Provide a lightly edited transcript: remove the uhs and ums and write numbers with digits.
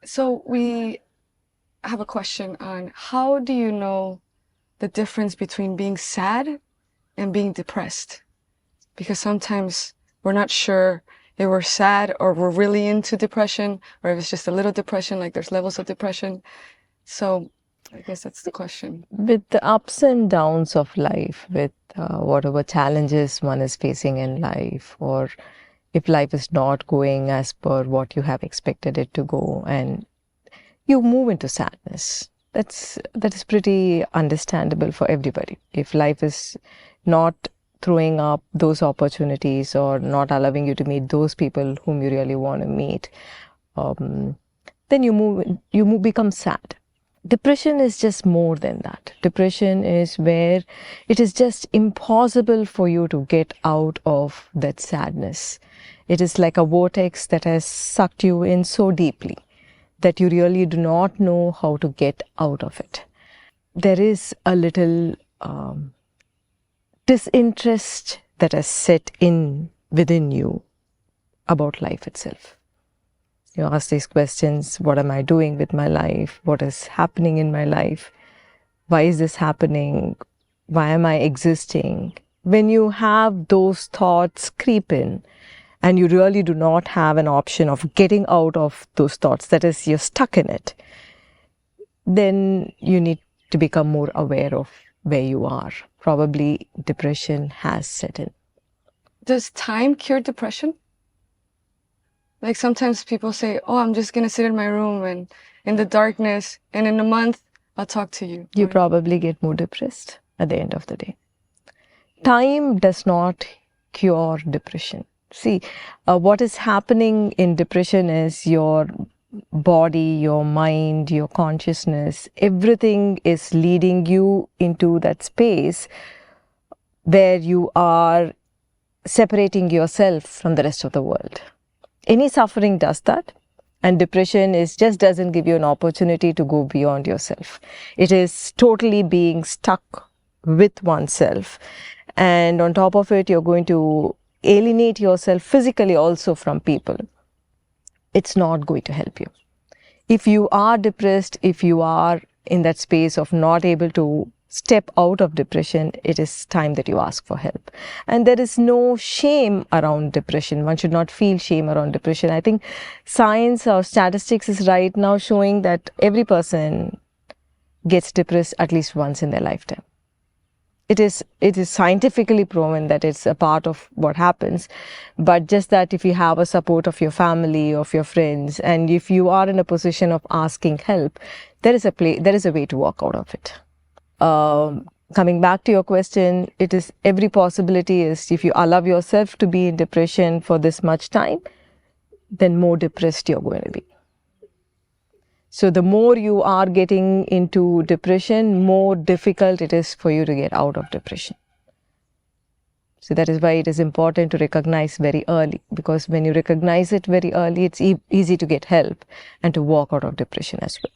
So we have a question on how do you know the difference between being sad and being depressed? Because sometimes we're not sure if we're sad or we're really into depression, or if it's just a little depression, like there's levels of depression. So I guess that's the question. With the ups and downs of life, with whatever challenges one is facing in life, or if life is not going as per what you have expected it to go, and you move into sadness. That is pretty understandable for everybody. If life is not throwing up those opportunities or not allowing you to meet those people whom you really want to meet, then you become sad. Depression is just more than that. Depression is where it is just impossible for you to get out of that sadness. It is like a vortex that has sucked you in so deeply that you really do not know how to get out of it. There is a little disinterest that has set in within you about life itself. You ask these questions: what am I doing with my life? What is happening in my life? Why is this happening? Why am I existing? When you have those thoughts creep in, and you really do not have an option of getting out of those thoughts, that is, you're stuck in it, then you need to become more aware of where you are. Probably depression has set in. Does time cure depression? Like sometimes people say, oh, I'm just going to sit in my room and in the darkness, and in a month, I'll talk to you. You probably get more depressed at the end of the day. Time does not cure depression. See, what is happening in depression is your body, your mind, your consciousness, everything is leading you into that space where you are separating yourself from the rest of the world. Any suffering does that, and depression just doesn't give you an opportunity to go beyond yourself. It is totally being stuck with oneself, and on top of it, you're going to alienate yourself physically also from people. It's not going to help you. If you are depressed, if you are in that space of not able to step out of depression, it is time that you ask for help. And there is no shame around depression. One should not feel shame around depression. I think science or statistics is right now showing that every person gets depressed at least once in their lifetime. It is scientifically proven that it's a part of what happens, but just that if you have a support of your family, of your friends, and if you are in a position of asking help, there is a way to walk out of it. Coming back to your question, every possibility is if you allow yourself to be in depression for this much time, then more depressed you're going to be. So the more you are getting into depression, more difficult it is for you to get out of depression. So that is why it is important to recognize very early, because when you recognize it very early, it's easy to get help and to walk out of depression as well.